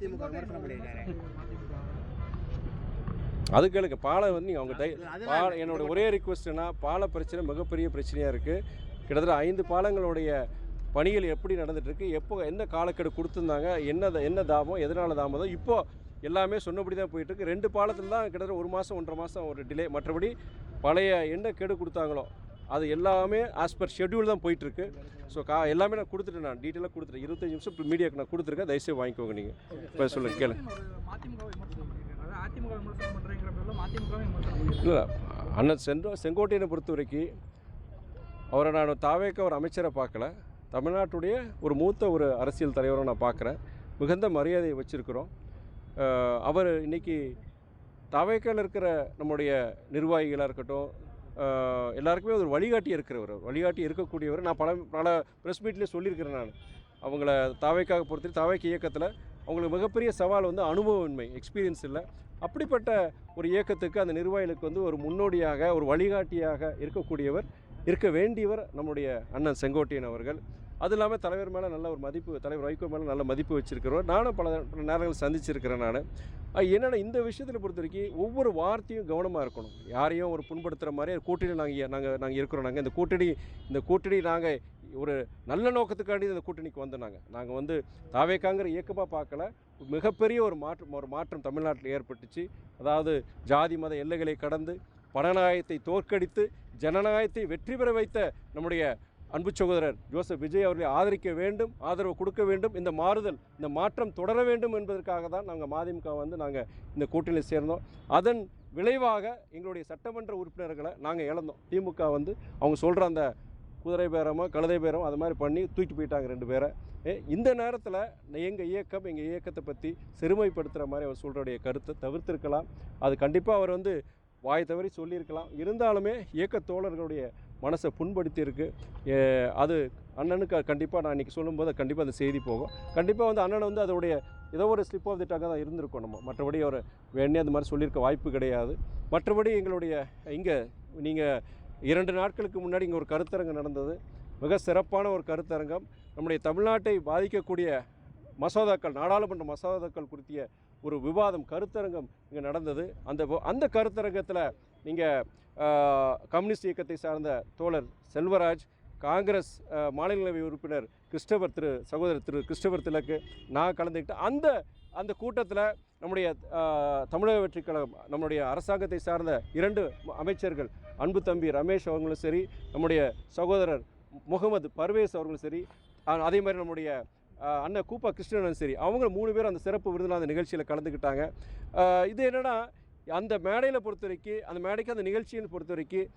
திமுக விமர்சனம் பண்ணியிருக்காரு. அது கேளுங்க. பாலை வந்து நீங்கள் அவங்க என்னோட ஒரே ரிக்வெஸ்ட்னா, பாலை பிரச்சனை மிகப்பெரிய பிரச்சனையாக இருக்குது. கிட்டத்தட்ட 5 பாலங்களுடைய பணிகள் எப்படி நடந்துகிட்ருக்கு, எப்போ என்ன காலக்கெடு கொடுத்துருந்தாங்க, என்ன தாமம், எதனால் தாமதம், இப்போது எல்லாமே சொன்னபடி தான் போயிட்டுருக்கு. 2 பாலத்தில் தான் கிட்டத்தட்ட 1 மாதம் 1.5 மாதம் ஒரு டிலே. மற்றபடி பழைய என்ன கெடு கொடுத்தாங்களோ அது எல்லாமே ஆஸ் பர் ஷெட்யூல் தான் போயிட்டுருக்கு. ஸோ எல்லாமே நான் கொடுத்துட்டேன், நான் டீட்டெயிலாக கொடுத்துட்டேன். 25 நிமிஷம் மீடியாவுக்கு நான் கொடுத்துருக்கேன். தயவுசெய்து வாங்கிக்கோங்க. நீங்கள் இப்போ சொல்லுங்கள், கேளு. இல்லை, அண்ணன் செங்கோட்டையனை பொறுத்த வரைக்கும் அவரை நான் தாவேக்க ஒரு அமைச்சரை பார்க்கல, தமிழ்நாட்டுடைய ஒரு மூத்த ஒரு அரசியல் தலைவரை நான் பார்க்குறேன். மிகுந்த மரியாதையை வச்சுருக்கிறோம். அவர் இன்றைக்கி தாவேக்காவில் இருக்கிற நம்முடைய நிர்வாகிகளாக இருக்கட்டும், எல்லாருக்குமே ஒரு வழிகாட்டி இருக்கக்கூடியவர். நான் பல ப்ரெஸ் மீட்லேயே சொல்லியிருக்கிறேன். நான் அவங்கள தாவேக்காக பொறுத்த தாவேக்க இயக்கத்தில் அவங்களுக்கு மிகப்பெரிய சவால் வந்து அனுபவமின்மை, எக்ஸ்பீரியன்ஸ் இல்லை. அப்படிப்பட்ட ஒரு இயக்கத்துக்கு அந்த நிர்வாகிகளுக்கு வந்து ஒரு முன்னோடியாக, ஒரு வழிகாட்டியாக இருக்க வேண்டியவர் நம்முடைய அண்ணன் செங்கோட்டையன் அவர்கள். அது இல்லாமல் தலைவர் மேலே நல்ல ஒரு மதிப்பு, தலைவர் வைகோ மேலே நல்ல மதிப்பு வச்சுருக்கிறவர். நானும் பல நேரங்கள் சந்திச்சிருக்கிறேன். நான் என்னென்னா இந்த விஷயத்தில் பொறுத்த வரைக்கும் ஒவ்வொரு வார்த்தையும் கவனமாக இருக்கணும். யாரையும் ஒரு புண்படுத்துகிற மாதிரி கூட்டணி நாங்கள் இருக்கிறோம். இந்த கூட்டணி நாங்கள் ஒரு நல்ல நோக்கத்துக்காண்டி இந்த கூட்டணிக்கு வந்தோம். நாங்கள் வந்து தாவேக்காங்கிற இயக்கமாக பார்க்கல, மிகப்பெரிய ஒரு மாற்றம் தமிழ்நாட்டில் ஏற்பட்டுச்சு. அதாவது ஜாதி மத எல்லைகளை கடந்து பணநாயகத்தை தோற்கடித்து ஜனநாயகத்தை வெற்றி பெற வைத்த நம்முடைய அன்பு சகோதரர் ஜோசப் விஜய் அவர்களை ஆதரிக்க வேண்டும், ஆதரவு கொடுக்க வேண்டும். இந்த மாற்றம் தொடர வேண்டும் என்பதற்காக தான் நாங்கள் மதிமுக வந்து நாங்கள் இந்த கூட்டணியில் சேர்ந்தோம். அதன் விளைவாக எங்களுடைய சட்டமன்ற உறுப்பினர்களை நாங்கள் இழந்தோம். திமுக வந்து அவங்க சொல்கிற அந்த குதிரை பேரமோ கழுதை பேரமோ அது மாதிரி பண்ணி தூக்கி போயிட்டாங்க 2 பேரை. இந்த நேரத்தில் எங்கள் இயக்கத்தை பற்றி சிறுமைப்படுத்துகிற மாதிரி அவர் சொல்கிறடைய கருத்தை தவிர்த்திருக்கலாம். அது கண்டிப்பாக அவர் வந்து வாய் தவறி சொல்லியிருக்கலாம். இருந்தாலுமே இயக்க தோழர்களுடைய மனசை புண்படுத்தி இருக்குது. அது அண்ணனுக்கு கண்டிப்பாக நான் இன்றைக்கி சொல்லும்போது கண்டிப்பாக அந்த செய்தி போகும். கண்டிப்பாக வந்து அண்ணனை வந்து அதோடைய ஏதோ ஒரு ஸ்லிப் ஆஃப் தி டங்காக தான் இருந்திருக்கும். நம்ம மற்றபடி அவர் வேணே அந்த மாதிரி சொல்லியிருக்க வாய்ப்பு கிடையாது. மற்றபடி எங்களுடைய இங்கே நீங்கள் 2 நாட்களுக்கு முன்னாடி இங்கே ஒரு கருத்தரங்கம் நடந்தது. மிக சிறப்பான ஒரு கருத்தரங்கம். நம்முடைய தமிழ்நாட்டை பாதிக்கக்கூடிய நாடாளுமன்ற மசோதாக்கள் குறித்திய ஒரு விவாதம், கருத்தரங்கம் இங்கே நடந்தது. அந்த கருத்தரங்கத்தில் நீங்கள் கம்யூனிஸ்ட் இயக்கத்தை சார்ந்த தோழர் செல்வராஜ், காங்கிரஸ் மாநிலங்களவை உறுப்பினர் சகோதரர் திரு கிறிஸ்டபர் திலக்கு, நான் கலந்துக்கிட்டு அந்த கூட்டத்தில் நம்முடைய தமிழக வெற்றி கழகம், நம்முடைய அரசாங்கத்தை சார்ந்த 2 அமைச்சர்கள், அன்பு தம்பி ரமேஷ் அவர்களும் சரி, நம்முடைய சகோதரர் முகமது பர்வேஸ் அவர்களும் சரி, அதே மாதிரி நம்முடைய அண்ணன் கூப்பா கிருஷ்ணனும் சரி, அவங்க 3 பேரும் அந்த சிறப்பு விருந்தில் அந்த நிகழ்ச்சியில் கலந்துக்கிட்டாங்க. இது என்னென்னா அந்த மேடையில் பொறுத்த வரைக்கும், அந்த மேடைக்கு அந்த நிகழ்ச்சியை பொறுத்த வரைக்கும்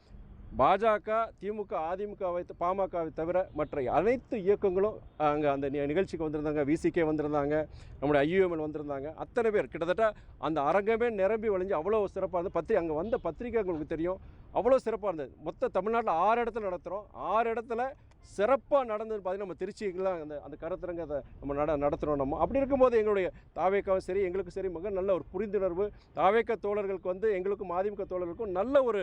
பாஜக, திமுக, அதிமுகவை, பாமகவை தவிர மற்ற அனைத்து இயக்கங்களும் அங்கே அந்த நிகழ்ச்சிக்கு வந்திருந்தாங்க. விசிகே வந்திருந்தாங்க, நம்முடைய IUML வந்திருந்தாங்க. அத்தனை பேர் கிட்டத்தட்ட அந்த அரங்கமே நிரம்பி வழிஞ்சு அவ்வளோ சிறப்பாக இருந்தது. அங்கே வந்த பத்திரிகை உங்களுக்கு தெரியும், அவ்வளோ சிறப்பாக இருந்தது. மொத்த தமிழ்நாட்டில் 6 இடத்துல நடத்துகிறோம். 6 இடத்துல சிறப்பாக நடந்ததுன்னு பார்த்தீங்கன்னா நம்ம திருச்சிக்கெலாம் அந்த கருத்தரங்கத்தை நம்ம நடத்துகிறோம். நம்ம அப்படி இருக்கும்போது எங்களுடைய தாவேக்காவும் சரி, எங்களுக்கும் சரி மிக நல்ல ஒரு புரிந்துணர்வு. தாவேக்கா தோழர்களுக்கு வந்து எங்களுக்கும் அதிமுக தோழர்களுக்கும் நல்ல ஒரு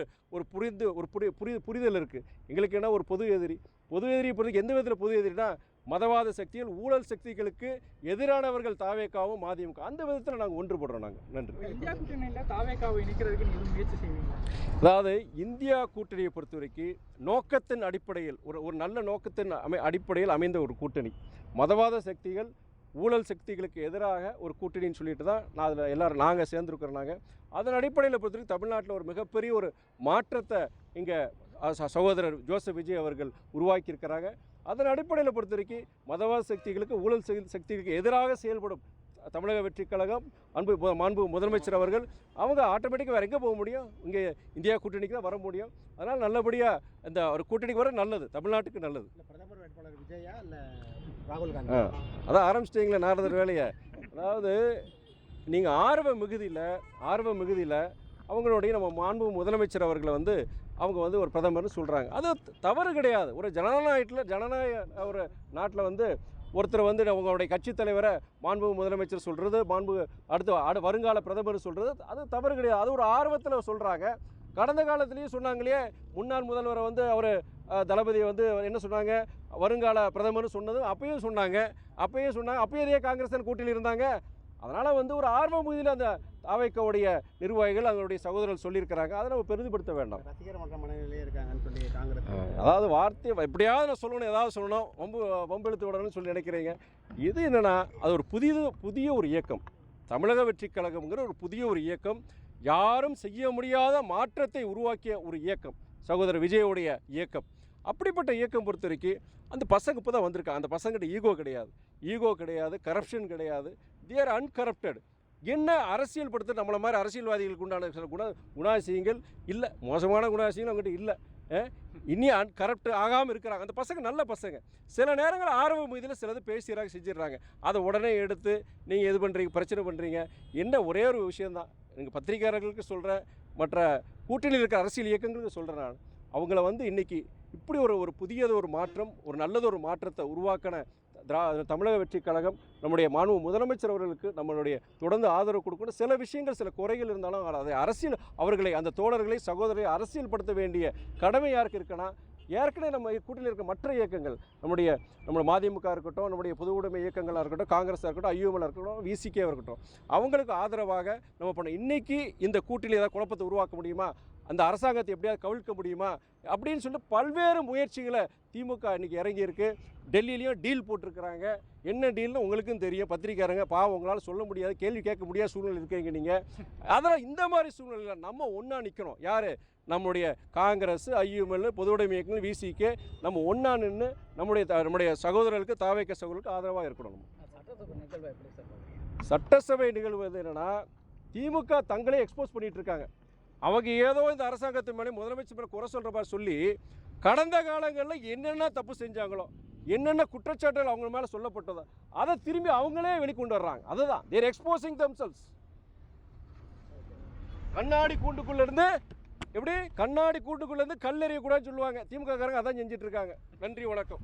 புரிதல் இருக்குது. எங்களுக்கு என்ன ஒரு பொது எதிரியை பொறுத்து எந்த விதத்தில் பொது எதிரினா மதவாத சக்திகள், ஊழல் சக்திகளுக்கு எதிரானவர்கள் தாவேக்காவும் அதிமுக. அந்த விதத்தில் நாங்கள் ஒன்றுபடுறோம். நாங்கள் நன்றி. அதாவது இந்தியா கூட்டணியை பொறுத்த வரைக்கும் நோக்கத்தின் அடிப்படையில் ஒரு நல்ல நோக்கத்தின் அடிப்படையில் அமைந்த ஒரு கூட்டணி. மதவாத சக்திகள், ஊழல் சக்திகளுக்கு எதிராக ஒரு கூட்டணின்னு சொல்லிட்டு தான் அதில் எல்லோரும் நாங்கள் சேர்ந்துருக்கிறோம். அதன் அடிப்படையில் பொறுத்த வரைக்கும் தமிழ்நாட்டில் ஒரு மிகப்பெரிய ஒரு மாற்றத்தை இங்கே சகோதரர் ஜோசப் விஜய் அவர்கள் உருவாக்கியிருக்கிறாங்க. அதன் அடிப்படையில் பொறுத்த வரைக்கும் மதவாத சக்திகளுக்கு, ஊழல் சக்திகளுக்கு எதிராக செயல்படும் தமிழக வெற்றி கழகம், மாண்பு முதலமைச்சர் அவர்கள் அவங்க ஆட்டோமேட்டிக்காக வேறு எங்கே போக முடியும்? இங்கே இந்தியா கூட்டணிக்கு தான் வர முடியும். அதனால் நல்லபடியாக இந்த ஒரு கூட்டணிக்கு வர நல்லது, தமிழ்நாட்டுக்கு நல்லது. பிரதமர் வேட்பாளர் விஜயா இல்லை ராகுல் காந்தி? அதான் ஆரம்பிச்சிட்டிங்களே நாரதர் வேலையை. அதாவது நீங்கள் ஆர்வ மிகுதியில் அவங்களுடைய நம்ம மாண்பு முதலமைச்சர் அவர்களை வந்து அவங்க வந்து ஒரு பிரதமர்னு சொல்கிறாங்க. அது தவறு கிடையாது. ஒரு ஜனநாயக ஒரு நாட்டில் வந்து ஒருத்தர் வந்து அவங்களுடைய கட்சி தலைவரை மாண்பு முதலமைச்சர் சொல்கிறது, அடுத்த வருங்கால பிரதமர் சொல்கிறது, அது தவறு கிடையாது. அது ஒரு ஆர்வத்தில் சொல்கிறாங்க. கடந்த காலத்துலேயும் சொன்னாங்களே, முன்னாள் முதல்வரை வந்து அவர் தளபதியை வந்து என்ன சொன்னாங்க, வருங்கால பிரதமர்னு சொன்னது அப்பயும் சொன்னாங்க. அப்பயே காங்கிரஸ் கூட்டணியில் இருந்தாங்க. அதனால் வந்து ஒரு ஆர்வ மிகுதியில் அந்த தாவேக்காவுடைய நிர்வாகிகள் அவங்களுடைய சகோதரர்கள் சொல்லியிருக்கிறாங்க. அதை நம்ம பெரிதுபடுத்த வேண்டாம். ரசிகர் மன்ற மனநிலையே இருக்காங்கன்னு சொல்லி காங்கிரஸ் அதாவது வார்த்தை எப்படியாவது நான் சொல்லணும், ஏதாவது சொல்லணும், வம்பெழுத்து விடணும்னு சொல்லி நினைக்கிறீங்க. இது என்னென்னா அது ஒரு புதிய ஒரு இயக்கம். தமிழக வெற்றிக் கழகம்ங்கிற ஒரு புதிய ஒரு இயக்கம், யாரும் செய்ய முடியாத மாற்றத்தை உருவாக்கிய ஒரு இயக்கம் சகோதரர் விஜயோடைய இயக்கம். அப்படிப்பட்ட இயக்கம் பொறுத்த வரைக்கும் அந்த பசங்க இப்போ தான் வந்திருக்காங்க. அந்த பசங்கிட்ட ஈகோ கிடையாது, கரப்ஷன் கிடையாது. தேர் அன்கரப்டட். என்ன அரசியல் படுத்த நம்மளை மாதிரி அரசியல்வாதிகளுக்கு உண்டான சில குணாசியங்கள் இல்லை, மோசமான குணாசியங்கள் அவங்ககிட்ட இல்லை. இனி கரப்ட் ஆகாமல் இருக்கிறாங்க. அந்த பசங்க நல்ல பசங்க. சில நேரங்கள் ஆர்வ மீதில் சிலது பேசுகிறாங்க, செஞ்சிடறாங்க. அதை உடனே எடுத்து நீங்கள் எது பண்ணுறீங்க, பிரச்சனை பண்ணுறீங்க. என்ன ஒரே ஒரு விஷயந்தான் நீங்கள் பத்திரிகையாளர்களுக்கு சொல்கிறேன், மற்ற கூட்டணியில் இருக்கிற அரசியல் இயக்கங்களுக்கு சொல்கிறேன். நான் அவங்கள வந்து இன்றைக்கி இப்படி ஒரு புதியது ஒரு மாற்றம், ஒரு நல்லது ஒரு மாற்றத்தை உருவாக்கின தமிழக வெற்றிக் கழகம், நம்முடைய மாண்பு முதலமைச்சர் அவர்களுக்கு நம்மளுடைய தொடர்ந்து ஆதரவு கொடுக்கணும். சில விஷயங்கள், சில குறைகள் இருந்தாலும் அதை அரசியல் அவர்களை, அந்த தோழர்களை, சகோதரரை அரசியல் படுத்த வேண்டிய கடமை யாருக்கு இருக்குன்னா, ஏற்கனவே நம்ம கூட்டணியில் இருக்க மற்ற இயக்கங்கள், நம்ம மதிமுக இருக்கட்டும், நம்முடைய பொது உடைமை இயக்கங்களாக இருக்கட்டும், காங்கிரஸாக இருக்கட்டும், ஐயூஎம்எல் இருக்கட்டும், விசிகேவாக இருக்கட்டும், அவங்களுக்கு ஆதரவாக நம்ம பண்ண இன்றைக்கி இந்த கூட்டணியில் ஏதாவது குழப்பத்தை உருவாக்க முடியுமா, அந்த அரசாங்கத்தை எப்படியாவது கவிழ்க்க முடியுமா அப்படின்னு சொல்லிட்டு பல்வேறு முயற்சிகளை திமுக இன்றைக்கி இறங்கியிருக்கு. டெல்லியிலையும் டீல் போட்டிருக்கிறாங்க. என்ன டீல்னு உங்களுக்கும் தெரியும். பத்திரிக்கையாரங்க பாவம், உங்களால் சொல்ல முடியாது, கேள்வி கேட்க முடியாத சூழ்நிலை இருக்கீங்க நீங்கள். அதனால் இந்த மாதிரி சூழ்நிலையில் நம்ம ஒன்றா நிற்கணும். யார்? நம்முடைய காங்கிரஸ், ஐயூஎம்எல், பொது உடைமை இயக்கங்கள், விசிகே, நம்ம ஒன்றா நின்று நம்முடைய சகோதரர்களுக்கு, தாவேக்க சகோதரர்களுக்கு ஆதரவாக இருக்கணும். சட்டசபை நிகழ்வு என்னென்னா, திமுக தங்களே எக்ஸ்போஸ் பண்ணிகிட்டு இருக்காங்க. அவங்க ஏதோ இந்த அரசாங்கத்து மேலே, முதலமைச்சர் மேலே குறை சொல்கிற மாதிரி சொல்லி கடந்த காலங்களில் என்னென்ன தப்பு செஞ்சாங்களோ, என்னென்ன குற்றச்சாட்டுகள் அவங்க மேலே சொல்லப்பட்டதோ அதை திரும்பி அவங்களே வெளிக்கொண்டு வர்றாங்க. அதுதான் தேர் எக்ஸ்போசிங் தம்செல்ஸ். கண்ணாடி கூண்டுக்குள்ளேருந்து எப்படி கண்ணாடி கூண்டுக்குள்ளேருந்து கல் எறியக்கூடாதுன்னு சொல்லுவாங்க. திமுக காரங்க அதான் செஞ்சிட்டு இருக்காங்க. நன்றி, வணக்கம்.